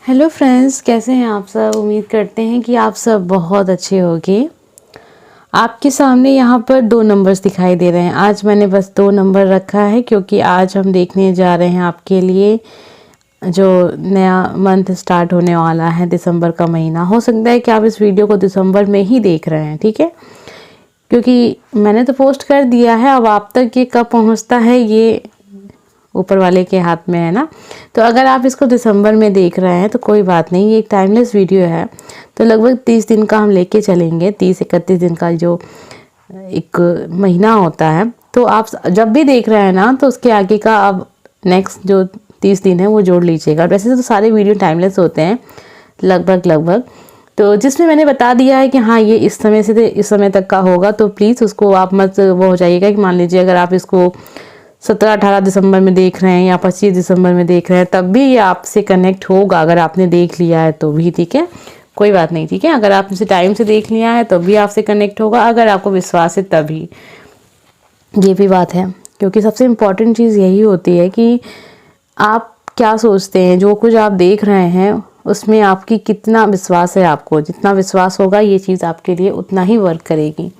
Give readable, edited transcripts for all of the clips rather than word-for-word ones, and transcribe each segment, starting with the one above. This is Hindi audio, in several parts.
हेलो फ्रेंड्स, कैसे हैं आप सब। उम्मीद करते हैं कि आप सब बहुत अच्छे होंगे। आपके सामने यहाँ पर 2 नंबर्स दिखाई दे रहे हैं। आज मैंने बस 2 नंबर रखा है क्योंकि आज हम देखने जा रहे हैं आपके लिए जो नया मंथ स्टार्ट होने वाला है, दिसंबर का महीना। हो सकता है कि आप इस वीडियो को दिसंबर में ही देख रहे हैं, ठीक है, क्योंकि मैंने तो पोस्ट कर दिया है। अब आप तक ये कब पहुँचता है ये ऊपर वाले के हाथ में है ना। तो अगर आप इसको दिसंबर में देख रहे हैं तो कोई बात नहीं, ये एक टाइमलेस वीडियो है। तो लगभग 30 दिन का हम लेके चलेंगे, 30-31 दिन का जो एक महीना होता है। तो आप जब भी देख रहे हैं ना तो उसके आगे का अब नेक्स्ट जो 30 दिन है वो जोड़ लीजिएगा। वैसे तो सारे वीडियो टाइमलेस होते हैं लगभग, तो जिसमें मैंने बता दिया है कि हाँ ये इस समय से इस समय तक का होगा, तो प्लीज़ उसको आप मत वो हो जाइएगा कि मान लीजिए अगर आप इसको 17-18 दिसंबर में देख रहे हैं या 25 दिसंबर में देख रहे हैं तब भी ये आपसे कनेक्ट होगा। अगर आपने देख लिया है तो भी ठीक है, कोई बात नहीं, ठीक है। अगर आपने इसे टाइम से देख लिया है तो भी आपसे कनेक्ट होगा, अगर आपको विश्वास है तभी। ये भी बात है, क्योंकि सबसे इम्पॉर्टेंट चीज़ यही होती है कि आप क्या सोचते हैं, जो कुछ आप देख रहे हैं उसमें आपकी कितना विश्वास है। आपको जितना विश्वास होगा ये चीज़ आपके लिए उतना ही वर्क करेगी।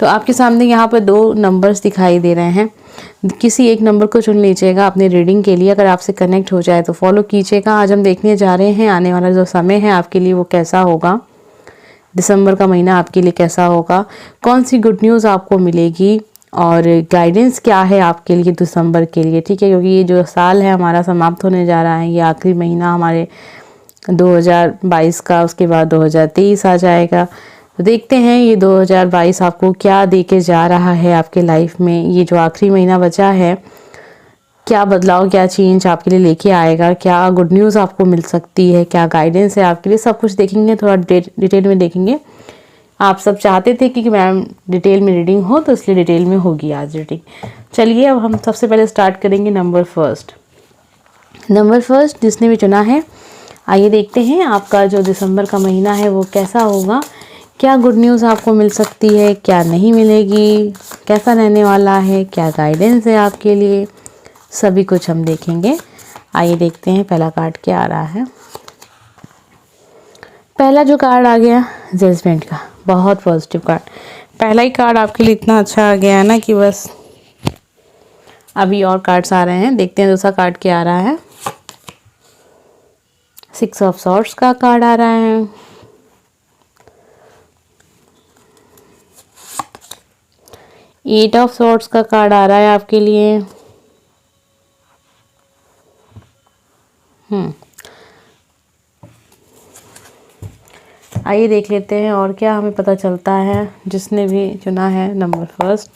तो आपके सामने यहाँ पर 2 नंबर्स दिखाई दे रहे हैं। किसी एक नंबर को चुन लीजिएगा अपने रीडिंग के लिए। अगर आपसे कनेक्ट हो जाए तो फॉलो कीजिएगा। आज हम देखने जा रहे हैं आने वाला जो समय है आपके लिए वो कैसा होगा, दिसंबर का महीना आपके लिए कैसा होगा, कौन सी गुड न्यूज़ आपको मिलेगी और गाइडेंस क्या है आपके लिए दिसंबर के लिए, ठीक है। क्योंकि ये जो साल है हमारा समाप्त होने जा रहा है, ये आखिरी महीना हमारे 2022 का, उसके बाद 2023 आ जाएगा। तो देखते हैं ये 2022 आपको क्या देके जा रहा है आपके लाइफ में। ये जो आखिरी महीना बचा है क्या बदलाव, क्या चेंज आपके लिए लेके आएगा, क्या गुड न्यूज़ आपको मिल सकती है, क्या गाइडेंस है आपके लिए, सब कुछ देखेंगे। थोड़ा डिटेल में देखेंगे। आप सब चाहते थे कि मैम डिटेल में रीडिंग हो, तो इसलिए डिटेल में होगी आज रीडिंग। चलिए अब हम सबसे पहले स्टार्ट करेंगे नंबर फर्स्ट जिसने भी चुना है। आइए देखते हैं आपका जो दिसंबर का महीना है वो कैसा होगा, क्या गुड न्यूज़ आपको मिल सकती है, क्या नहीं मिलेगी, कैसा रहने वाला है, क्या गाइडेंस है आपके लिए, सभी कुछ हम देखेंगे। आइए देखते हैं पहला कार्ड क्या आ रहा है। पहला जो कार्ड आ गया जजमेंट का, बहुत पॉजिटिव कार्ड। पहला ही कार्ड आपके लिए इतना अच्छा आ गया है ना कि बस अभी और कार्ड्स आ रहे हैं। देखते हैं दूसरा कार्ड क्या आ रहा है। 6 ऑफ सॉर्ड्स का कार्ड आ रहा है, एट ऑफ सॉर्ड्स का कार्ड आ रहा है आपके लिए, आइए देख लेते हैं और क्या हमें पता चलता है जिसने भी चुना है number first.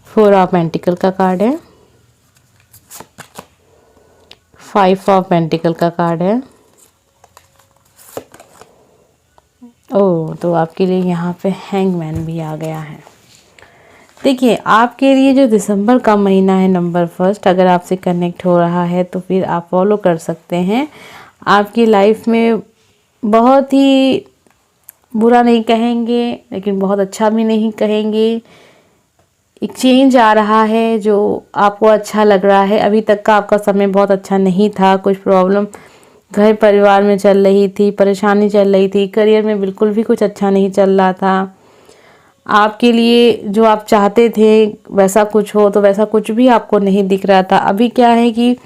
Four of pentacle का कार्ड है, 5 ऑफ पेंटिकल का कार्ड है। ओह, तो आपके लिए यहाँ पे हैंगमैन भी आ गया है। देखिए आपके लिए जो दिसंबर का महीना है नंबर फर्स्ट, अगर आपसे कनेक्ट हो रहा है तो फिर आप फॉलो कर सकते हैं। आपकी लाइफ में बहुत ही बुरा नहीं कहेंगे लेकिन बहुत अच्छा भी नहीं कहेंगे, एक चेंज आ रहा है जो आपको अच्छा लग रहा है। अभी तक का आपका समय बहुत अच्छा नहीं था, कुछ प्रॉब्लम घर परिवार में चल रही थी, परेशानी चल रही थी, करियर में बिल्कुल भी कुछ अच्छा नहीं चल रहा था। आपके लिए जो आप चाहते थे वैसा कुछ हो तो वैसा कुछ भी आपको नहीं दिख रहा था। अभी क्या है कि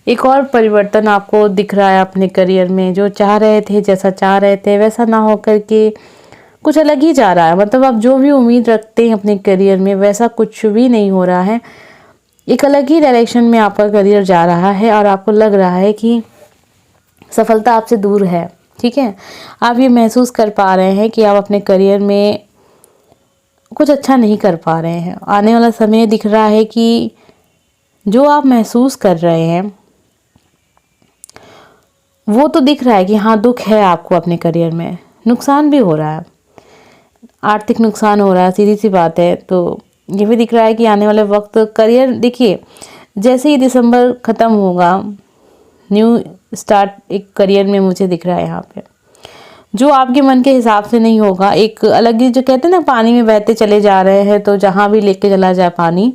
एक और परिवर्तन आपको दिख रहा है अपने करियर में। जो चाह रहे थे, जैसा चाह रहे थे वैसा ना हो करके कुछ अलग ही जा रहा है। मतलब आप जो भी उम्मीद रखते हैं अपने करियर में वैसा कुछ भी नहीं हो रहा है। एक अलग ही डायरेक्शन में आपका करियर जा रहा है और आपको लग रहा है कि सफलता आपसे दूर है, ठीक है। आप ये महसूस कर पा रहे हैं कि आप अपने करियर में कुछ अच्छा नहीं कर पा रहे हैं। आने वाला समय दिख रहा है कि जो आप महसूस कर रहे हैं वो तो दिख रहा है कि हाँ दुख है आपको अपने करियर में, नुकसान भी हो रहा है, आर्थिक नुकसान हो रहा है, सीधी सी बात है। तो ये भी दिख रहा है कि आने वाले वक्त करियर, देखिए जैसे ही दिसंबर ख़त्म होगा न्यू स्टार्ट एक करियर में मुझे दिख रहा है यहाँ पे। जो आपके मन के हिसाब से नहीं होगा। एक अलग ही, जो कहते हैं ना पानी में बहते चले जा रहे हैं तो जहाँ भी लेके चला जाए पानी,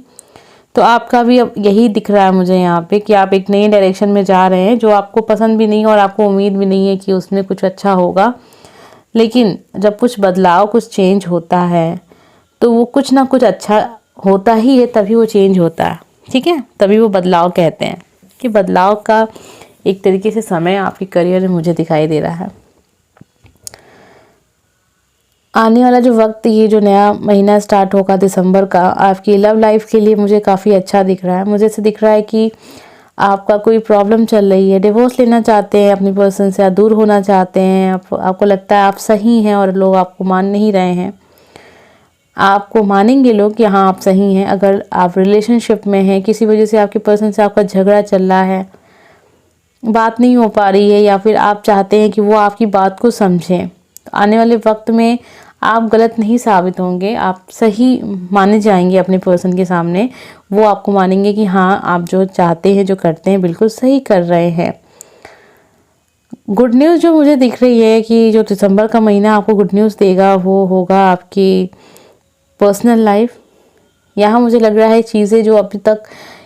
तो आपका भी अब यही दिख रहा है मुझे यहाँ पे कि आप एक नई डायरेक्शन में जा रहे हैं जो आपको पसंद भी नहीं और आपको उम्मीद भी नहीं है कि उसमें कुछ अच्छा होगा। लेकिन जब कुछ बदलाव, कुछ चेंज होता है तो वो कुछ ना कुछ अच्छा होता ही है, तभी वो चेंज होता है। ठीक है, तभी वो बदलाव कहते हैं कि बदलाव का एक तरीके से समय आपके करियर में मुझे दिखाई दे रहा है। आने वाला जो वक्त, ये जो नया महीना स्टार्ट होगा दिसंबर का, आपकी लव लाइफ के लिए मुझे काफ़ी अच्छा दिख रहा है। मुझे ऐसे दिख रहा है कि आपका कोई प्रॉब्लम चल रही है, डिवोर्स लेना चाहते हैं अपनी पर्सन से, या दूर होना चाहते हैं, आपको लगता है आप सही हैं और लोग आपको मान नहीं रहे हैं। आपको मानेंगे लोग कि हाँ आप सही हैं। अगर आप रिलेशनशिप में हैं, किसी वजह से आपके पर्सन से आपका झगड़ा चल रहा है, बात नहीं हो पा रही है, या फिर आप चाहते हैं कि वो आपकी बात को समझें, तो आने वाले वक्त में आप गलत नहीं साबित होंगे, आप सही माने जाएंगे अपने पर्सन के सामने। वो आपको मानेंगे कि हाँ आप जो चाहते हैं, जो करते हैं, बिल्कुल सही कर रहे हैं। गुड न्यूज़ जो मुझे दिख रही है कि जो दिसंबर का महीना आपको गुड न्यूज़ देगा, वो होगा आपकी पर्सनल लाइफ। यहाँ मुझे लग रहा है चीज़ें जो अभी तक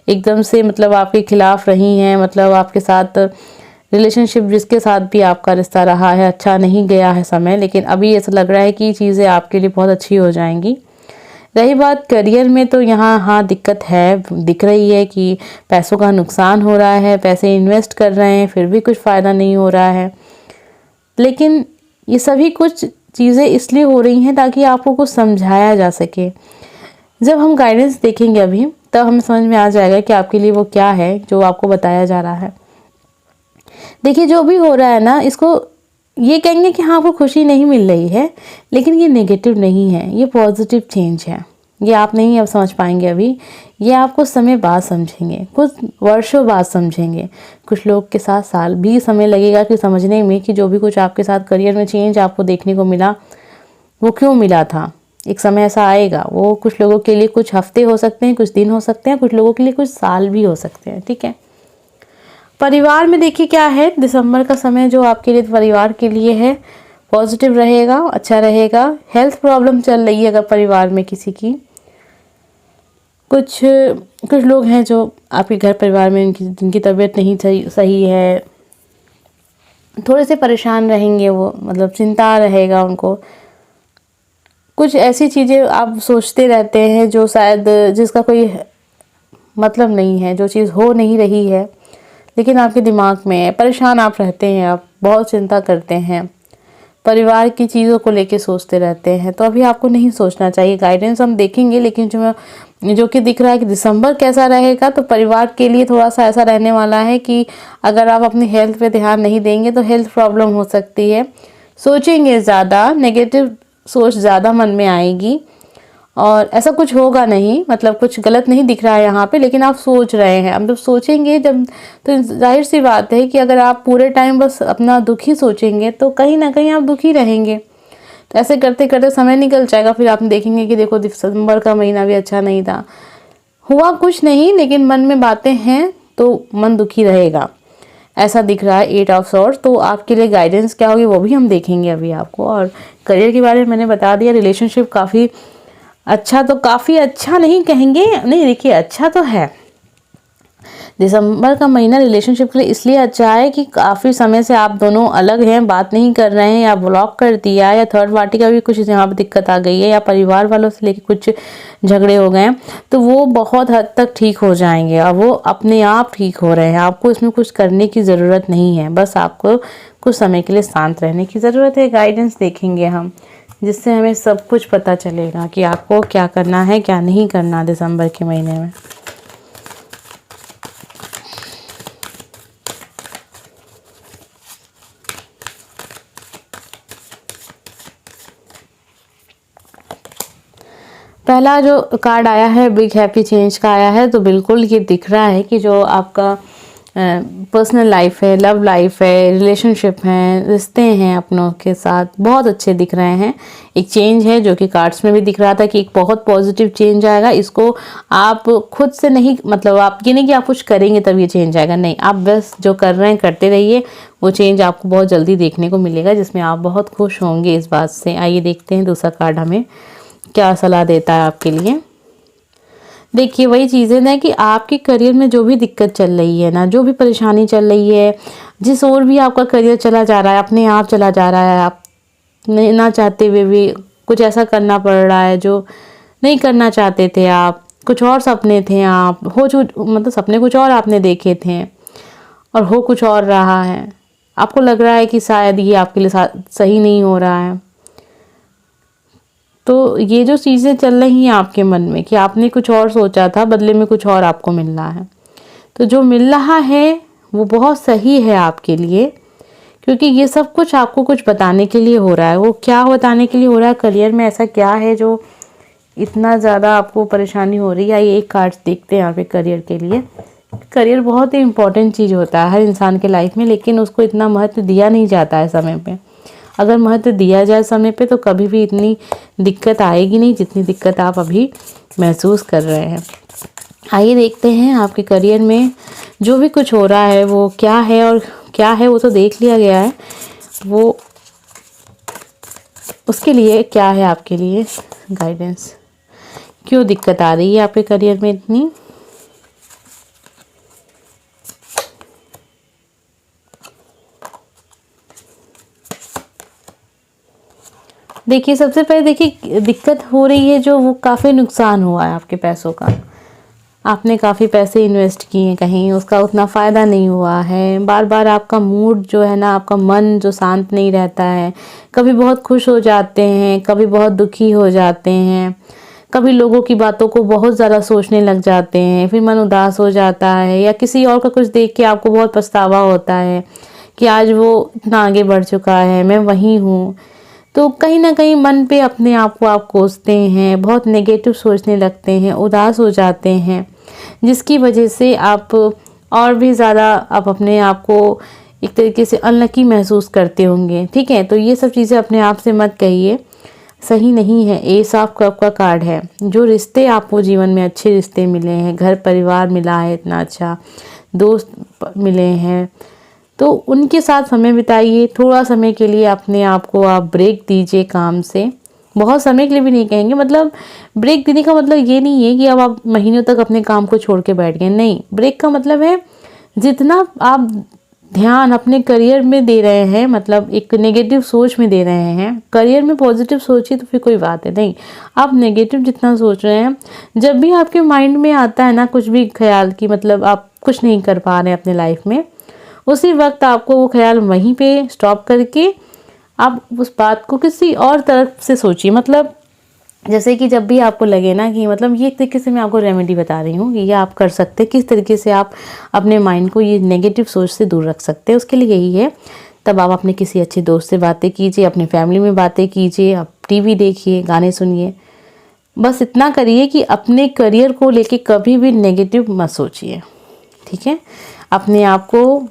एकदम से मतलब आपके खिलाफ रही हैं, मतलब आपके साथ रिलेशनशिप, जिसके साथ भी आपका रिश्ता रहा है, अच्छा नहीं गया है समय, लेकिन अभी ऐसा लग रहा है कि चीज़ें आपके लिए बहुत अच्छी हो जाएंगी। रही बात करियर में, तो यहाँ हाँ दिक्कत है, दिख रही है कि पैसों का नुकसान हो रहा है, पैसे इन्वेस्ट कर रहे हैं फिर भी कुछ फ़ायदा नहीं हो रहा है। लेकिन ये सभी कुछ चीज़ें इसलिए हो रही हैं ताकि आपको कुछ समझाया जा सके। जब हम गाइडेंस देखेंगे अभी, तब हमें समझ में आ जाएगा कि आपके लिए वो क्या है जो आपको बताया जा रहा है। देखिए, जो भी हो रहा है ना, इसको ये कहेंगे कि हाँ आपको खुशी नहीं मिल रही है, लेकिन ये नेगेटिव नहीं है, ये पॉजिटिव चेंज है। ये आप नहीं अब समझ पाएंगे अभी, ये आप कुछ समय बाद समझेंगे, कुछ वर्षों बाद समझेंगे। कुछ लोग के साथ साल भी समय लगेगा कि समझने में कि जो भी कुछ आपके साथ करियर में चेंज आपको देखने को मिला, वो क्यों मिला था। एक समय ऐसा आएगा, वो कुछ लोगों के लिए कुछ हफ्ते हो सकते हैं, कुछ दिन हो सकते हैं, कुछ लोगों के लिए कुछ साल भी हो सकते हैं। ठीक है, परिवार में देखिए क्या है, दिसंबर का समय जो आपके लिए परिवार के लिए है, पॉजिटिव रहेगा, अच्छा रहेगा। हेल्थ प्रॉब्लम चल रही है अगर परिवार में किसी की, कुछ लोग हैं जो आपके घर परिवार में जिनकी तबीयत नहीं सही है, थोड़े से परेशान रहेंगे वो, मतलब चिंता रहेगा उनको। कुछ ऐसी चीज़ें आप सोचते रहते हैं जो शायद जिसका कोई मतलब नहीं है, जो चीज़ हो नहीं रही है, लेकिन आपके दिमाग में है, परेशान आप रहते हैं, आप बहुत चिंता करते हैं, परिवार की चीज़ों को लेके सोचते रहते हैं। तो अभी आपको नहीं सोचना चाहिए। गाइडेंस हम देखेंगे, लेकिन जो कि दिख रहा है कि दिसंबर कैसा रहेगा, तो परिवार के लिए थोड़ा सा ऐसा रहने वाला है कि अगर आप अपनी हेल्थ पे ध्यान नहीं देंगे तो हेल्थ प्रॉब्लम हो सकती है। सोचेंगे ज़्यादा, नेगेटिव सोच ज़्यादा मन में आएगी, और ऐसा कुछ होगा नहीं, मतलब कुछ गलत नहीं दिख रहा है यहाँ पे, लेकिन आप सोच रहे हैं। अब जब सोचेंगे, जब, तो जाहिर सी बात है कि अगर आप पूरे टाइम बस अपना दुख ही सोचेंगे तो कहीं ना कहीं आप दुखी रहेंगे। तो ऐसे करते करते समय निकल जाएगा, फिर आप देखेंगे कि देखो दिसंबर का महीना भी अच्छा नहीं था, हुआ कुछ नहीं, लेकिन मन में बातें हैं तो मन दुखी रहेगा, ऐसा दिख रहा है 8 ऑफ सॉर्ड्स। तो आपके लिए गाइडेंस क्या होगी वो भी हम देखेंगे अभी आपको। और करियर के बारे में मैंने बता दिया, रिलेशनशिप काफ़ी अच्छा, तो काफ़ी अच्छा नहीं कहेंगे, नहीं देखिए अच्छा तो है। दिसंबर का महीना रिलेशनशिप के लिए इसलिए अच्छा है कि काफ़ी समय से आप दोनों अलग हैं, बात नहीं कर रहे हैं, या ब्लॉक कर दिया, या थर्ड पार्टी का भी कुछ यहाँ पर दिक्कत आ गई है, या परिवार वालों से लेके कुछ झगड़े हो गए हैं, तो वो बहुत हद तक ठीक हो जाएंगे, और वो अपने आप ठीक हो रहे हैं। आपको इसमें कुछ करने की ज़रूरत नहीं है, बस आपको कुछ समय के लिए शांत रहने की ज़रूरत है। गाइडेंस देखेंगे हम, जिससे हमें सब कुछ पता चलेगा कि आपको क्या करना है, क्या नहीं करना दिसंबर के महीने में। पहला जो कार्ड आया है बिग हैप्पी चेंज का आया है, तो बिल्कुल ये दिख रहा है कि जो आपका पर्सनल लाइफ है, लव लाइफ है, रिलेशनशिप हैं, रिश्ते हैं अपनों के साथ, बहुत अच्छे दिख रहे हैं। एक चेंज है जो कि कार्ड्स में भी दिख रहा था कि एक बहुत पॉजिटिव चेंज आएगा। इसको आप खुद से नहीं, मतलब आप ये नहीं कि आप कुछ करेंगे तब ये चेंज आएगा, नहीं, आप बस जो कर रहे हैं करते रहिए, वो चेंज आपको बहुत जल्दी देखने को मिलेगा, जिसमें आप बहुत खुश होंगे इस बात से। आइए देखते हैं दूसरा कार्ड हमें क्या सलाह देता है आपके लिए। देखिए वही चीज़ें ना कि आपके करियर में जो भी दिक्कत चल रही है ना, जो भी परेशानी चल रही है, जिस ओर भी आपका करियर चला जा रहा है, अपने आप चला जा रहा है, आप ना चाहते हुए भी कुछ ऐसा करना पड़ रहा है जो नहीं करना चाहते थे आप, कुछ और सपने थे, आप हो जो मतलब सपने कुछ और आपने देखे थे और हो कुछ और रहा है। आपको लग रहा है कि शायद ये आपके लिए सही नहीं हो रहा है। तो ये जो चीज़ें चल रही हैं आपके मन में कि आपने कुछ और सोचा था, बदले में कुछ और आपको मिल रहा है, तो जो मिल रहा है वो बहुत सही है आपके लिए, क्योंकि ये सब कुछ आपको कुछ बताने के लिए हो रहा है। वो क्या बताने के लिए हो रहा है, करियर में ऐसा क्या है जो इतना ज़्यादा आपको परेशानी हो रही है। ये एक कार्ड देखते हैं यहाँ पे करियर के लिए। करियर बहुत ही इम्पोर्टेंट चीज़ होता है हर इंसान के लाइफ में, लेकिन उसको इतना महत्व दिया नहीं जाता है समय पे। अगर महत्व दिया जाए समय पे तो कभी भी इतनी दिक्कत आएगी नहीं जितनी दिक्कत आप अभी महसूस कर रहे हैं। आइए देखते हैं आपके करियर में जो भी कुछ हो रहा है वो क्या है, और क्या है वो तो देख लिया गया है, वो उसके लिए क्या है आपके लिए गाइडेंस, क्यों दिक्कत आ रही है आपके करियर में इतनी। देखिए सबसे पहले देखिए दिक्कत हो रही है जो वो काफ़ी नुकसान हुआ है आपके पैसों का। आपने काफ़ी पैसे इन्वेस्ट किए हैं कहीं, उसका उतना फ़ायदा नहीं हुआ है। बार बार आपका मूड जो है ना, आपका मन जो शांत नहीं रहता है, कभी बहुत खुश हो जाते हैं, कभी बहुत दुखी हो जाते हैं, कभी लोगों की बातों को बहुत ज़्यादा सोचने लग जाते हैं, फिर मन उदास हो जाता है, या किसी और का कुछ देख के आपको बहुत पछतावा होता है कि आज वो इतना आगे बढ़ चुका है, मैं वहीं हूँ। तो कहीं ना कहीं मन पे अपने आप को आप कोसते हैं, बहुत नेगेटिव सोचने लगते हैं, उदास हो जाते हैं, जिसकी वजह से आप और भी ज़्यादा आप अपने आप को एक तरीके से अनलकी महसूस करते होंगे। ठीक है, तो ये सब चीज़ें अपने आप से मत कहिए, सही नहीं है। एस ऑफ कप का कार्ड है। जो रिश्ते आपको जीवन में अच्छे रिश्ते मिले हैं, घर परिवार मिला है इतना अच्छा, दोस्त मिले हैं, तो उनके साथ समय बिताइए। थोड़ा समय के लिए अपने आप को आप ब्रेक दीजिए काम से, बहुत समय के लिए भी नहीं कहेंगे, मतलब ब्रेक देने का मतलब ये नहीं है कि अब आप महीनों तक अपने काम को छोड़ के बैठ गए, नहीं। ब्रेक का मतलब है जितना आप ध्यान अपने करियर में दे रहे हैं, मतलब एक नेगेटिव सोच में दे रहे हैं, करियर में पॉजिटिव सोचिए तो फिर कोई बात है, नहीं। आप नेगेटिव जितना सोच रहे हैं, जब भी आपके माइंड में आता है ना कुछ भी ख्याल की मतलब आप कुछ नहीं कर पा रहे हैं अपने लाइफ में, उसी वक्त आपको वो ख्याल वहीं पे स्टॉप करके आप उस बात को किसी और तरफ से सोचिए। मतलब जैसे कि जब भी आपको लगे ना कि मतलब ये एक तरीके से मैं आपको रेमेडी बता रही हूँ कि ये आप कर सकते हैं, किस तरीके से आप अपने माइंड को ये नेगेटिव सोच से दूर रख सकते हैं, उसके लिए यही है। तब आप अपने किसी अच्छे दोस्त से बातें कीजिए, अपनी फैमिली में बातें कीजिए, आप टीवी देखिए, गाने सुनिए, बस इतना करिए कि अपने करियर को लेके कभी भी नेगेटिव मत सोचिए। ठीक है, अपने आप को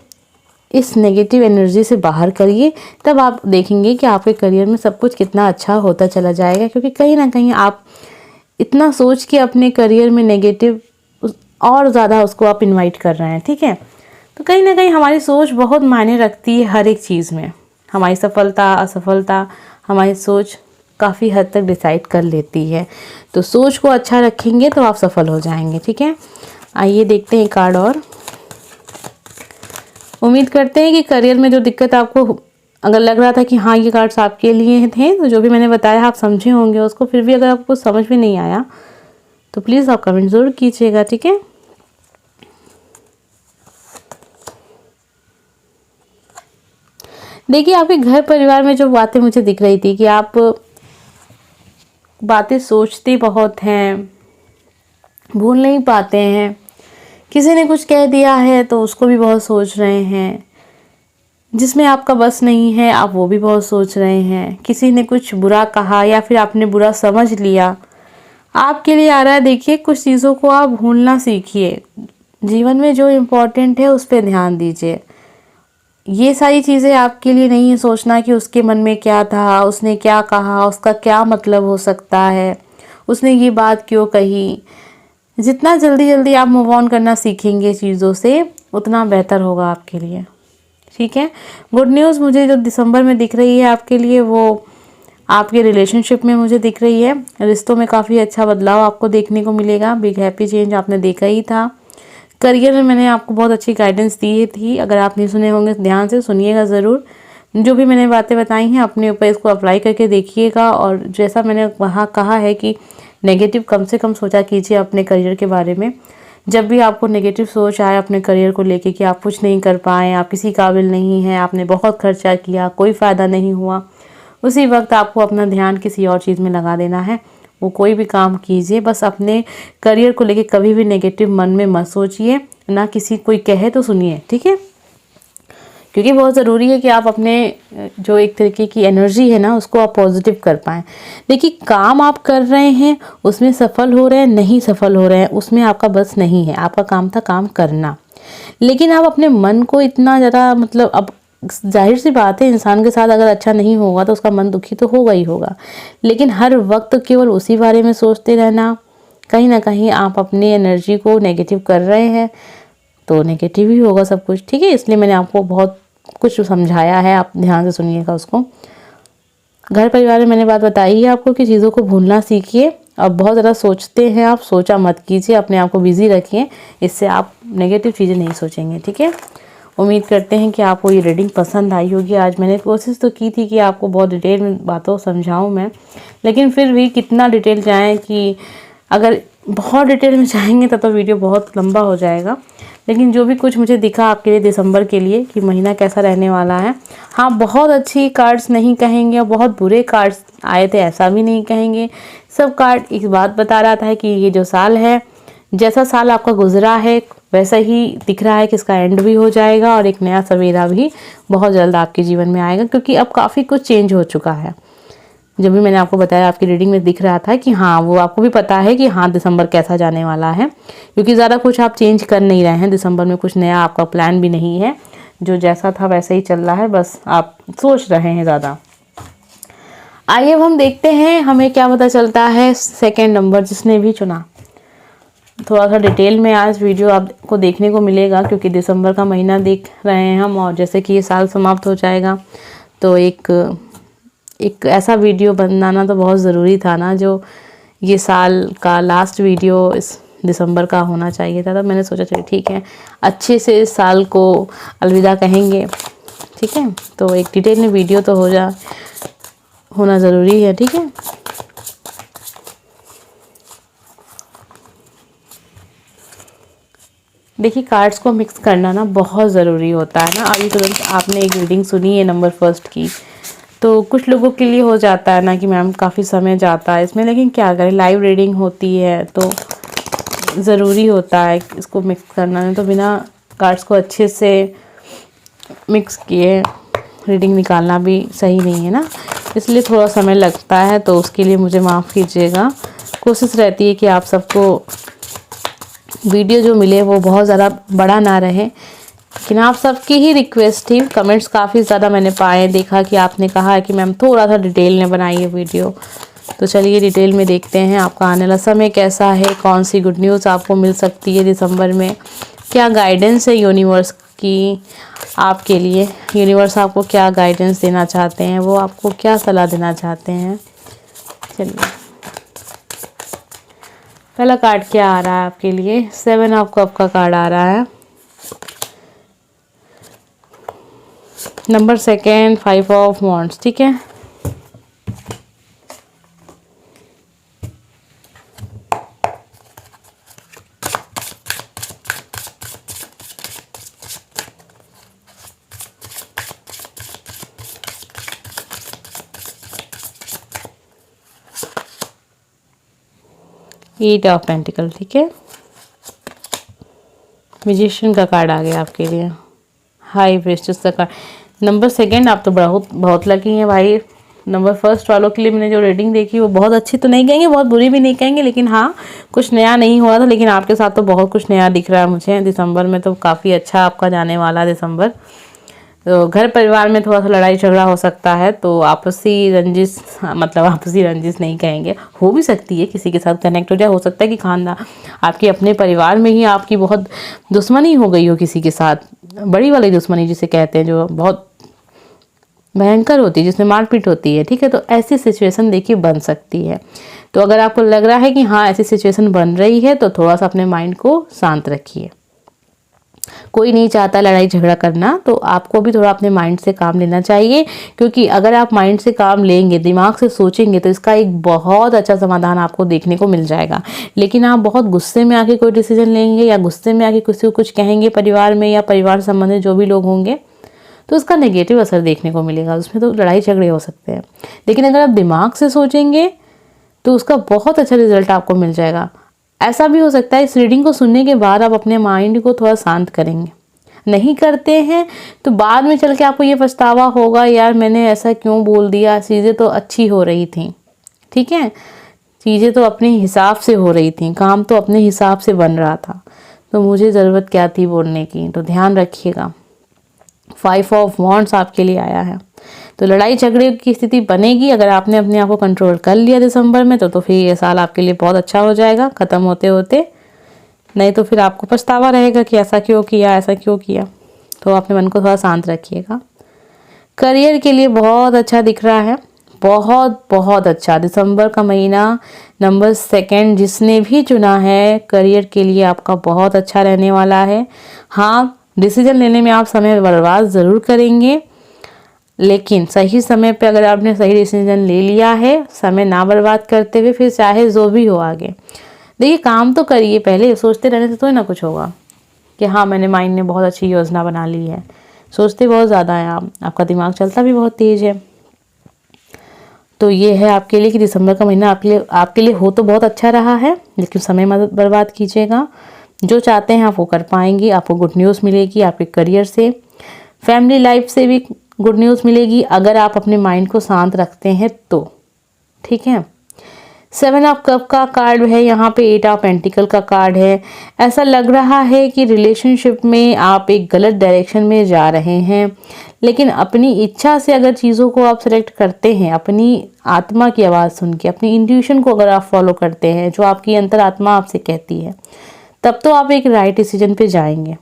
इस नेगेटिव एनर्जी से बाहर करिए, तब आप देखेंगे कि आपके करियर में सब कुछ कितना अच्छा होता चला जाएगा। क्योंकि कहीं ना कहीं आप इतना सोच के अपने करियर में नेगेटिव और ज़्यादा उसको आप इनवाइट कर रहे हैं। ठीक है, तो कहीं ना कहीं हमारी सोच बहुत मायने रखती है हर एक चीज़ में। हमारी सफलता असफलता हमारी सोच काफ़ी हद तक डिसाइड कर लेती है। तो सोच को अच्छा रखेंगे तो आप सफल हो जाएंगे। ठीक है, आइए देखते हैं कार्ड और। उम्मीद करते हैं कि करियर में जो दिक्कत आपको अगर लग रहा था कि हाँ ये कार्ड्स आपके लिए थे, तो जो भी मैंने बताया आप समझे होंगे उसको। फिर भी अगर आपको समझ में नहीं आया तो प्लीज़ आप कमेंट ज़रूर कीजिएगा। ठीक है, देखिए आपके घर परिवार में जो बातें मुझे दिख रही थी कि आप बातें सोचते बहुत हैं, भूल नहीं पाते हैं, किसी ने कुछ कह दिया है तो उसको भी बहुत सोच रहे हैं, जिसमें आपका बस नहीं है आप वो भी बहुत सोच रहे हैं, किसी ने कुछ बुरा कहा या फिर आपने बुरा समझ लिया, आपके लिए आ रहा है। देखिए कुछ चीज़ों को आप भूलना सीखिए, जीवन में जो इम्पोर्टेंट है उस पर ध्यान दीजिए। ये सारी चीज़ें आपके लिए नहीं है सोचना कि उसके मन में क्या था, उसने क्या कहा, उसका क्या मतलब हो सकता है, उसने ये बात क्यों कही। जितना जल्दी जल्दी आप मूव ऑन करना सीखेंगे चीज़ों से, उतना बेहतर होगा आपके लिए। ठीक है। गुड न्यूज़ मुझे जो दिसंबर में दिख रही है आपके लिए, वो आपके रिलेशनशिप में मुझे दिख रही है। रिश्तों में काफ़ी अच्छा बदलाव आपको देखने को मिलेगा। बिग हैप्पी चेंज आपने देखा ही था। करियर में मैंने आपको बहुत अच्छी गाइडेंस दी थी, अगर आप नहीं सुने होंगे ध्यान से सुनिएगा ज़रूर। जो भी मैंने बातें बताई हैं अपने ऊपर इसको अप्लाई करके देखिएगा। और जैसा मैंने वहाँ कहा है कि नेगेटिव कम से कम सोचा कीजिए अपने करियर के बारे में। जब भी आपको नेगेटिव सोच आए अपने करियर को लेके कि आप कुछ नहीं कर पाए, आप किसी काबिल नहीं हैं, आपने बहुत खर्चा किया, कोई फ़ायदा नहीं हुआ, उसी वक्त आपको अपना ध्यान किसी और चीज़ में लगा देना है। वो कोई भी काम कीजिए, बस अपने करियर को लेके कभी भी नेगेटिव मन में मत सोचिए, ना किसी कोई कहे तो सुनिए। ठीक है। क्योंकि बहुत ज़रूरी है कि आप अपने जो एक तरीके की एनर्जी है ना उसको आप पॉजिटिव कर पाएँ। देखिए, काम आप कर रहे हैं, उसमें सफल हो रहे हैं, नहीं सफल हो रहे हैं, उसमें आपका बस नहीं है। आपका काम था काम करना, लेकिन आप अपने मन को इतना ज़्यादा मतलब, अब जाहिर सी बात है इंसान के साथ अगर अच्छा नहीं होगा तो उसका मन दुखी तो होगा ही होगा। लेकिन हर वक्त केवल उसी बारे में सोचते रहना, कहीं ना कहीं आप अपनी एनर्जी को नेगेटिव कर रहे हैं, तो नेगेटिव ही होगा सब कुछ। ठीक है। इसलिए मैंने आपको बहुत कुछ समझाया है, आप ध्यान से सुनिएगा उसको। घर परिवार में मैंने बात बताई है आपको कि चीज़ों को भूलना सीखिए। अब बहुत ज़्यादा सोचते हैं आप, सोचा मत कीजिए, अपने आप को बिजी रखिए, इससे आप नेगेटिव चीज़ें नहीं सोचेंगे। ठीक है। उम्मीद करते हैं कि आपको ये रीडिंग पसंद आई होगी। आज मैंने कोशिश तो की थी कि आपको बहुत डिटेल में बातों समझाऊं मैं, लेकिन फिर भी कितना डिटेल जाएं कि अगर बहुत डिटेल में जाएंगे तो वीडियो बहुत लंबा हो जाएगा। लेकिन जो भी कुछ मुझे दिखा आपके लिए दिसंबर के लिए कि महीना कैसा रहने वाला है, हाँ बहुत अच्छी कार्ड्स नहीं कहेंगे और बहुत बुरे कार्ड्स आए थे ऐसा भी नहीं कहेंगे। सब कार्ड एक बात बता रहा था कि ये जो साल है, जैसा साल आपका गुजरा है वैसा ही दिख रहा है कि इसका एंड भी हो जाएगा और एक नया सवेरा भी बहुत जल्द आपके जीवन में आएगा, क्योंकि अब काफ़ी कुछ चेंज हो चुका है। जब भी मैंने आपको बताया आपकी रीडिंग में दिख रहा था कि हाँ वो आपको भी पता है कि हाँ दिसंबर कैसा जाने वाला है, क्योंकि ज़्यादा कुछ आप चेंज कर नहीं रहे हैं दिसंबर में, कुछ नया आपका प्लान भी नहीं है, जो जैसा था वैसा ही चल रहा है, बस आप सोच रहे हैं ज़्यादा। आइए अब हम देखते हैं हमें क्या पता चलता है सेकेंड नंबर जिसने भी चुना। थोड़ा सा डिटेल में आज वीडियो आपको देखने को मिलेगा, क्योंकि दिसंबर का महीना देख रहे हैं हम और जैसे कि ये साल समाप्त हो जाएगा तो एक ऐसा वीडियो बनाना तो बहुत ज़रूरी था ना, जो ये साल का लास्ट वीडियो इस दिसंबर का होना चाहिए था। तब मैंने सोचा चलिए ठीक है, अच्छे से इस साल को अलविदा कहेंगे। ठीक है। तो एक डिटेल में वीडियो तो होना ज़रूरी है। ठीक है। देखिए, कार्ड्स को मिक्स करना ना बहुत ज़रूरी होता है ना। अभी तुरंत आपने एक रीडिंग सुनी है नंबर फर्स्ट की, तो कुछ लोगों के लिए हो जाता है ना कि मैम काफ़ी समय जाता है इसमें, लेकिन क्या करें, लाइव रीडिंग होती है तो ज़रूरी होता है इसको मिक्स करना, नहीं तो बिना कार्ड्स को अच्छे से मिक्स किए रीडिंग निकालना भी सही नहीं है ना। इसलिए थोड़ा समय लगता है, तो उसके लिए मुझे माफ़ कीजिएगा। कोशिश रहती है कि आप सबको वीडियो जो मिले वो बहुत ज़्यादा बड़ा ना रहे, लेकिन आप सबकी ही रिक्वेस्ट थी। कमेंट्स काफ़ी ज़्यादा मैंने पाए, देखा कि आपने कहा है कि मैम थोड़ा सा डिटेल में बनाइए वीडियो। तो चलिए डिटेल में देखते हैं आपका आने वाला समय कैसा है, कौन सी गुड न्यूज़ आपको मिल सकती है दिसंबर में, क्या गाइडेंस है यूनिवर्स की आपके लिए, यूनिवर्स आपको क्या गाइडेंस देना चाहते हैं, वो आपको क्या सलाह देना चाहते हैं। चलिए पहला कार्ड क्या आ रहा है आपके लिए, 7 ऑफ कप का कार्ड आ रहा है। Number second 5 of wands. ठीक है। Eight of pentacle. ठीक है। मैजिशियन का कार्ड आ गया आपके लिए, हाई प्रीस्टेस का कार्ड। नंबर सेकेंड, आप तो बहुत लकी हैं भाई, नंबर फर्स्ट वालों के लिए मैंने जो रीडिंग देखी वो बहुत अच्छी तो नहीं कहेंगे, बहुत बुरी भी नहीं कहेंगे, लेकिन हाँ कुछ नया नहीं हुआ था, लेकिन आपके साथ तो बहुत कुछ नया दिख रहा है मुझे। दिसंबर में तो काफ़ी अच्छा आपका जाने वाला दिसंबर। तो घर परिवार में थोड़ा सा लड़ाई झगड़ा हो सकता है, तो आपसी रंजिश, मतलब आपसी रंजिश नहीं कहेंगे, हो भी सकती है, किसी के साथ कनेक्ट हो जाए। हो सकता है कि खानदान आपके अपने परिवार में ही आपकी बहुत दुश्मनी हो गई हो किसी के साथ, बड़ी वाली दुश्मनी जिसे कहते हैं, जो बहुत भयंकर होती है, जिसमें मारपीट होती है। ठीक है, तो ऐसी सिचुएशन देखिए बन सकती है। तो अगर आपको लग रहा है कि हाँ ऐसी सिचुएशन बन रही है, तो थोड़ा सा अपने माइंड को शांत रखिए। कोई नहीं चाहता लड़ाई झगड़ा करना, तो आपको भी थोड़ा अपने माइंड से काम लेना चाहिए, क्योंकि अगर आप माइंड से काम लेंगे, दिमाग से सोचेंगे, तो इसका एक बहुत अच्छा समाधान आपको देखने को मिल जाएगा। लेकिन आप बहुत गुस्से में आके कोई डिसीजन लेंगे या गुस्से में आके किसी को कुछ कहेंगे परिवार में या परिवार संबंधित जो भी लोग होंगे, तो उसका नेगेटिव असर देखने को मिलेगा, उसमें तो लड़ाई झगड़े हो सकते हैं। लेकिन अगर आप दिमाग से सोचेंगे तो उसका बहुत अच्छा रिजल्ट आपको मिल जाएगा। ऐसा भी हो सकता है इस रीडिंग को सुनने के बाद आप अपने माइंड को थोड़ा शांत करेंगे, नहीं करते हैं तो बाद में चल के आपको ये पछतावा होगा, यार मैंने ऐसा क्यों बोल दिया, चीज़ें तो अच्छी हो रही थी। ठीक है, चीज़ें तो अपने हिसाब से हो रही थी, काम तो अपने हिसाब से बन रहा था, तो मुझे ज़रूरत क्या थी बोलने की। तो ध्यान रखिएगा। 5 ऑफ वॉन्ड्स आपके लिए आया है, तो लड़ाई झगड़े की स्थिति बनेगी। अगर आपने अपने आप को कंट्रोल कर लिया दिसंबर में, तो फिर ये साल आपके लिए बहुत अच्छा हो जाएगा ख़त्म होते होते। नहीं तो फिर आपको पछतावा रहेगा कि ऐसा क्यों किया, ऐसा क्यों किया। तो अपने मन को थोड़ा शांत रखिएगा। करियर के लिए बहुत अच्छा दिख रहा है, बहुत बहुत अच्छा। दिसंबर का महीना नंबर 2 जिसने भी चुना है, करियर के लिए आपका बहुत अच्छा रहने वाला है। हाँ, डिसीजन लेने में आप समय बर्बाद ज़रूर करेंगे, लेकिन सही समय पे अगर आपने सही डिसीजन ले लिया है, समय ना बर्बाद करते हुए, फिर चाहे जो भी हो आगे, देखिए काम तो करिए पहले। सोचते रहने से तो ही ना कुछ होगा कि हाँ मैंने माइंड ने बहुत अच्छी योजना बना ली है। सोचते बहुत ज़्यादा है आप, आपका दिमाग चलता भी बहुत तेज़ है। तो ये है आपके लिए कि दिसंबर का महीना आपके लिए हो तो बहुत अच्छा रहा है, लेकिन समय मत बर्बाद कीजिएगा। जो चाहते हैं आप वो कर पाएंगे। आपको गुड न्यूज़ मिलेगी आपके करियर से, फैमिली लाइफ से भी गुड न्यूज़ मिलेगी, अगर आप अपने माइंड को शांत रखते हैं तो। ठीक है, 7 ऑफ कप का कार्ड है यहाँ पे, 8 ऑफ पेंटिकल का कार्ड है। ऐसा लग रहा है कि रिलेशनशिप में आप एक गलत डायरेक्शन में जा रहे हैं, लेकिन अपनी इच्छा से अगर चीज़ों को आप सेलेक्ट करते हैं, अपनी आत्मा की आवाज़ सुन के, अपनी इंट्यूशन को अगर आप फॉलो करते हैं, जो आपकी अंतरात्मा आपसे कहती है, तब तो आप एक राइट डिसीजन पे जाएंगे।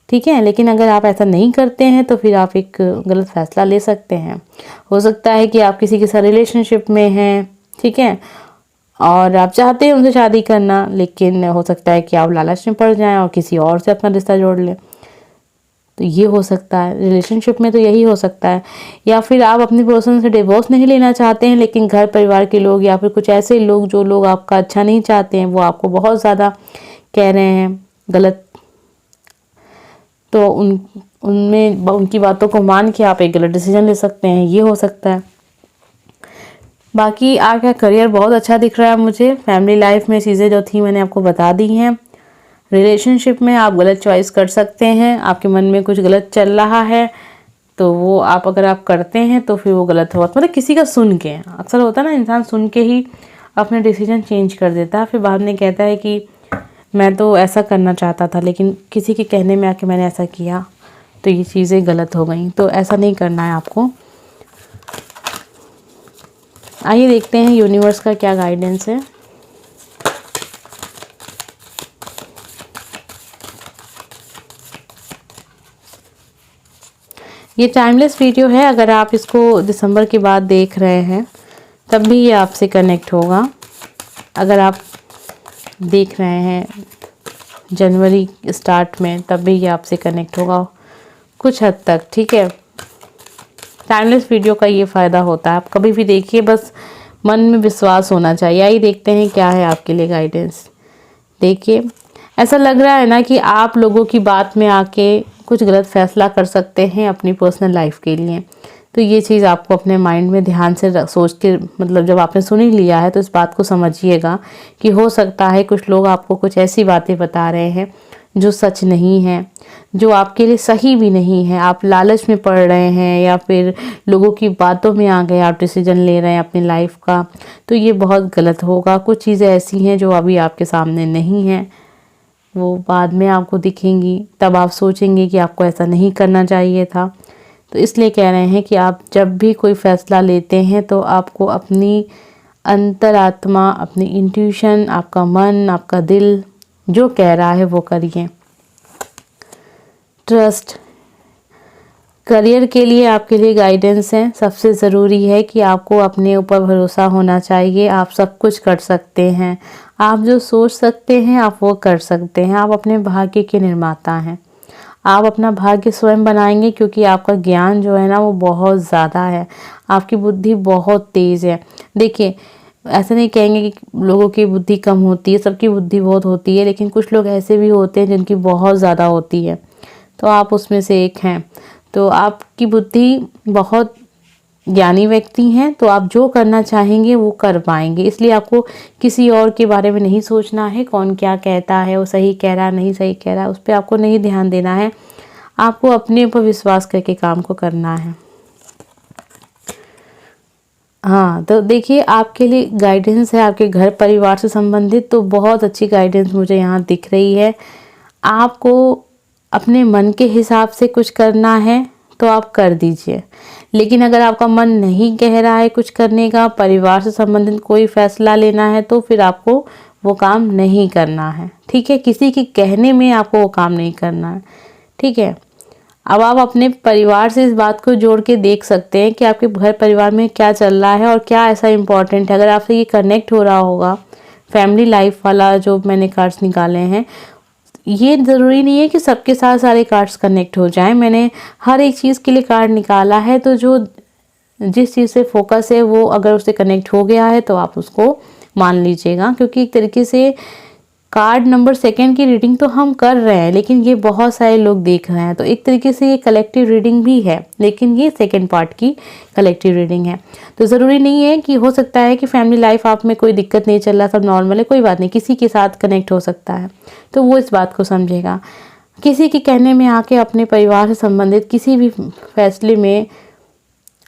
ठीक है, लेकिन अगर आप ऐसा नहीं करते हैं तो फिर आप एक गलत फैसला ले सकते हैं। हो सकता है कि आप किसी के साथ रिलेशनशिप में हैं, ठीक है, और आप चाहते हैं उनसे शादी करना, लेकिन हो सकता है कि आप लालच में पड़ जाएं और किसी और से अपना रिश्ता जोड़ लें। तो ये हो सकता है, रिलेशनशिप में तो यही हो सकता है। या फिर आप अपने पर्सन से डिवोर्स नहीं लेना चाहते हैं, लेकिन घर परिवार के लोग या फिर कुछ ऐसे लोग जो लोग आपका अच्छा नहीं चाहते हैं, वो आपको बहुत ज़्यादा कह रहे हैं गलत, तो उनमें उनकी बातों को मान के आप एक गलत डिसीजन ले सकते हैं, ये हो सकता है। बाकी आपका करियर बहुत अच्छा दिख रहा है मुझे। फैमिली लाइफ में चीज़ें जो थी मैंने आपको बता दी हैं। रिलेशनशिप में आप गलत चॉइस कर सकते हैं, आपके मन में कुछ गलत चल रहा है, तो वो अगर आप करते हैं तो फिर वो गलत होगा। मतलब किसी का सुन के, अक्सर होता है ना, इंसान सुन के ही अपने डिसीजन चेंज कर देता है, फिर बाद में कहता है कि मैं तो ऐसा करना चाहता था, लेकिन किसी के कहने में आके मैंने ऐसा किया, तो ये चीज़ें गलत हो गई। तो ऐसा नहीं करना है आपको। आइए देखते हैं यूनिवर्स का क्या गाइडेंस है। ये टाइमलेस वीडियो है, अगर आप इसको दिसंबर के बाद देख रहे हैं तब भी ये आपसे कनेक्ट होगा। अगर आप देख रहे हैं जनवरी स्टार्ट में, तब भी ये आपसे कनेक्ट होगा कुछ हद तक। ठीक है, टाइमलेस वीडियो का ये फ़ायदा होता है, आप कभी भी देखिए, बस मन में विश्वास होना चाहिए। आइए देखते हैं क्या है आपके लिए गाइडेंस। देखिए, ऐसा लग रहा है ना कि आप लोगों की बात में आके कुछ गलत फैसला कर सकते हैं अपनी पर्सनल लाइफ के लिए। तो ये चीज़ आपको अपने माइंड में ध्यान से सोच के, मतलब जब आपने सुन ही लिया है तो इस बात को समझिएगा कि हो सकता है कुछ लोग आपको कुछ ऐसी बातें बता रहे हैं जो सच नहीं है, जो आपके लिए सही भी नहीं है। आप लालच में पड़ रहे हैं या फिर लोगों की बातों में आ गए आप डिसीजन ले रहे हैं अपनी लाइफ का, तो ये बहुत गलत होगा। कुछ चीज़ें ऐसी हैं जो अभी आपके सामने नहीं हैं, वो बाद में आपको दिखेंगी, तब आप सोचेंगे कि आपको ऐसा नहीं करना चाहिए था। तो इसलिए कह रहे हैं कि आप जब भी कोई फ़ैसला लेते हैं तो आपको अपनी अंतरात्मा, अपनी इंट्यूशन, आपका मन, आपका दिल जो कह रहा है वो करिए। ट्रस्ट, करियर के लिए आपके लिए गाइडेंस है। सबसे ज़रूरी है कि आपको अपने ऊपर भरोसा होना चाहिए। आप सब कुछ कर सकते हैं, आप जो सोच सकते हैं आप वो कर सकते हैं। आप अपने भाग्य के निर्माता हैं, आप अपना भाग्य स्वयं बनाएंगे, क्योंकि आपका ज्ञान जो है ना वो बहुत ज़्यादा है, आपकी बुद्धि बहुत तेज़ है। देखिए, ऐसा नहीं कहेंगे कि लोगों की बुद्धि कम होती है, सबकी बुद्धि बहुत होती है, लेकिन कुछ लोग ऐसे भी होते हैं जिनकी बहुत ज़्यादा होती है, तो आप उसमें से एक हैं। तो आपकी बुद्धि बहुत ज्ञानी व्यक्ति हैं, तो आप जो करना चाहेंगे वो कर पाएंगे। इसलिए आपको किसी और के बारे में नहीं सोचना है, कौन क्या कहता है, वो सही कह रहा है नहीं सही कह रहा है, उस पर आपको नहीं ध्यान देना है। आपको अपने ऊपर विश्वास करके काम को करना है। हाँ, तो देखिए, आपके लिए गाइडेंस है आपके घर परिवार से संबंधित, तो बहुत अच्छी गाइडेंस मुझे यहाँ दिख रही है। आपको अपने मन के हिसाब से कुछ करना है तो आप कर दीजिए, लेकिन अगर आपका मन नहीं कह रहा है कुछ करने का, परिवार से संबंधित कोई फैसला लेना है, तो फिर आपको वो काम नहीं करना है। ठीक है, किसी के कहने में आपको वो काम नहीं करना है। ठीक है, अब आप अपने परिवार से इस बात को जोड़ के देख सकते हैं कि आपके घर परिवार में क्या चल रहा है और क्या ऐसा इम्पोर्टेंट है। अगर आपसे ये कनेक्ट हो रहा होगा, फैमिली लाइफ वाला जो मैंने कार्ड्स निकाले हैं, ये ज़रूरी नहीं है कि सबके साथ सारे कार्ड्स कनेक्ट हो जाएं। मैंने हर एक चीज़ के लिए कार्ड निकाला है, तो जो जिस चीज़ से फोकस है वो अगर उससे कनेक्ट हो गया है तो आप उसको मान लीजिएगा, क्योंकि एक तरीके से कार्ड नंबर 2 की रीडिंग तो हम कर रहे हैं, लेकिन ये बहुत सारे लोग देख रहे हैं, तो एक तरीके से ये कलेक्टिव रीडिंग भी है, लेकिन ये 2nd पार्ट की कलेक्टिव रीडिंग है। तो ज़रूरी नहीं है कि, हो सकता है कि फैमिली लाइफ आप में कोई दिक्कत नहीं चल रहा, सब नॉर्मल है, कोई बात नहीं, किसी के साथ कनेक्ट हो सकता है, तो वो इस बात को समझेगा। किसी के कहने में आके अपने परिवार से संबंधित किसी भी फैसले में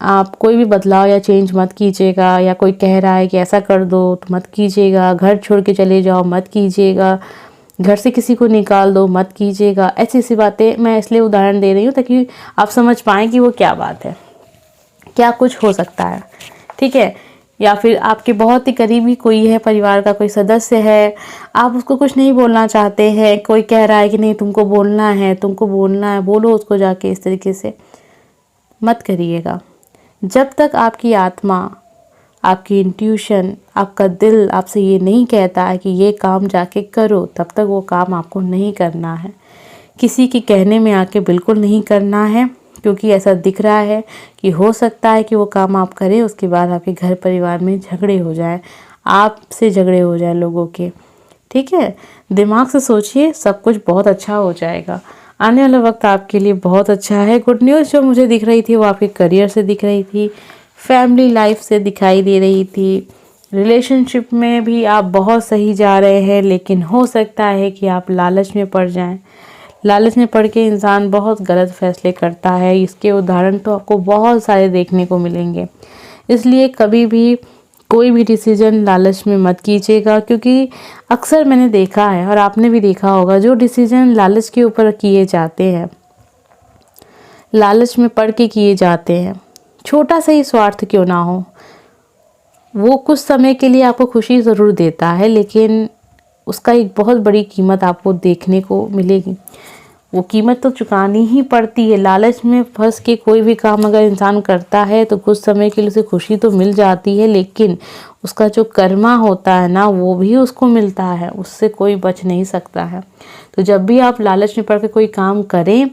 आप कोई भी बदलाव या चेंज मत कीजिएगा, या कोई कह रहा है कि ऐसा कर दो तो मत कीजिएगा, घर छोड़ के चले जाओ मत कीजिएगा, घर से किसी को निकाल दो मत कीजिएगा। ऐसी ऐसी बातें मैं इसलिए उदाहरण दे रही हूँ ताकि आप समझ पाएँ कि वो क्या बात है, क्या कुछ हो सकता है। ठीक है, या फिर आपके बहुत ही करीबी कोई है, परिवार का कोई सदस्य है, आप उसको कुछ नहीं बोलना चाहते हैं, कोई कह रहा है कि नहीं तुमको बोलना है, तुमको बोलना है, बोलो उसको जाके, इस तरीके से मत करिएगा। जब तक आपकी आत्मा, आपकी इंट्यूशन, आपका दिल आपसे ये नहीं कहता है कि ये काम जाके करो, तब तक वो काम आपको नहीं करना है। किसी के कहने में आके बिल्कुल नहीं करना है, क्योंकि ऐसा दिख रहा है कि हो सकता है कि वो काम आप करें, उसके बाद आपके घर परिवार में झगड़े हो जाएं, आपसे झगड़े हो जाएं लोगों के। ठीक है, दिमाग से सोचिए, सब कुछ बहुत अच्छा हो जाएगा। आने वाला वक्त आपके लिए बहुत अच्छा है। गुड न्यूज़ जो मुझे दिख रही थी वो आपके करियर से दिख रही थी, फैमिली लाइफ से दिखाई दे रही थी, रिलेशनशिप में भी आप बहुत सही जा रहे हैं, लेकिन हो सकता है कि आप लालच में पड़ जाएं। लालच में पड़ के इंसान बहुत गलत फैसले करता है, इसके उदाहरण तो आपको बहुत सारे देखने को मिलेंगे। इसलिए कभी भी कोई भी डिसीजन लालच में मत कीजिएगा, क्योंकि अक्सर मैंने देखा है और आपने भी देखा होगा, जो डिसीजन लालच के ऊपर किए जाते हैं, लालच में पड़ के किए जाते हैं, छोटा सा ही स्वार्थ क्यों ना हो, वो कुछ समय के लिए आपको खुशी ज़रूर देता है, लेकिन उसका एक बहुत बड़ी कीमत आपको देखने को मिलेगी। वो कीमत तो चुकानी ही पड़ती है। लालच में फंस के कोई भी काम अगर इंसान करता है तो कुछ समय के लिए उसे खुशी तो मिल जाती है, लेकिन उसका जो कर्मा होता है ना, वो भी उसको मिलता है, उससे कोई बच नहीं सकता है। तो जब भी आप लालच में पड़ के कोई काम करें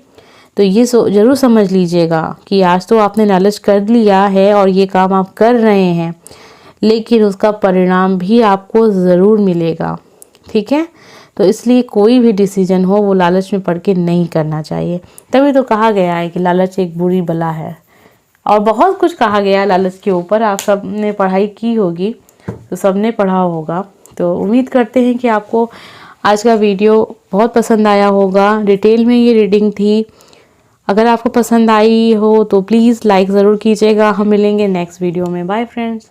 तो ये ज़रूर समझ लीजिएगा कि आज तो आपने लालच कर लिया है और ये काम आप कर रहे हैं, लेकिन उसका परिणाम भी आपको ज़रूर मिलेगा। ठीक है, तो इसलिए कोई भी डिसीजन हो वो लालच में पड़ के नहीं करना चाहिए। तभी तो कहा गया है कि लालच एक बुरी बला है, और बहुत कुछ कहा गया है लालच के ऊपर। आप सब ने पढ़ाई की होगी तो सब ने पढ़ा होगा, तो उम्मीद करते हैं कि आपको आज का वीडियो बहुत पसंद आया होगा। डिटेल में ये रीडिंग थी। अगर आपको पसंद आई हो तो प्लीज़ लाइक ज़रूर कीजिएगा। हम मिलेंगे नेक्स्ट वीडियो में। Bye friends.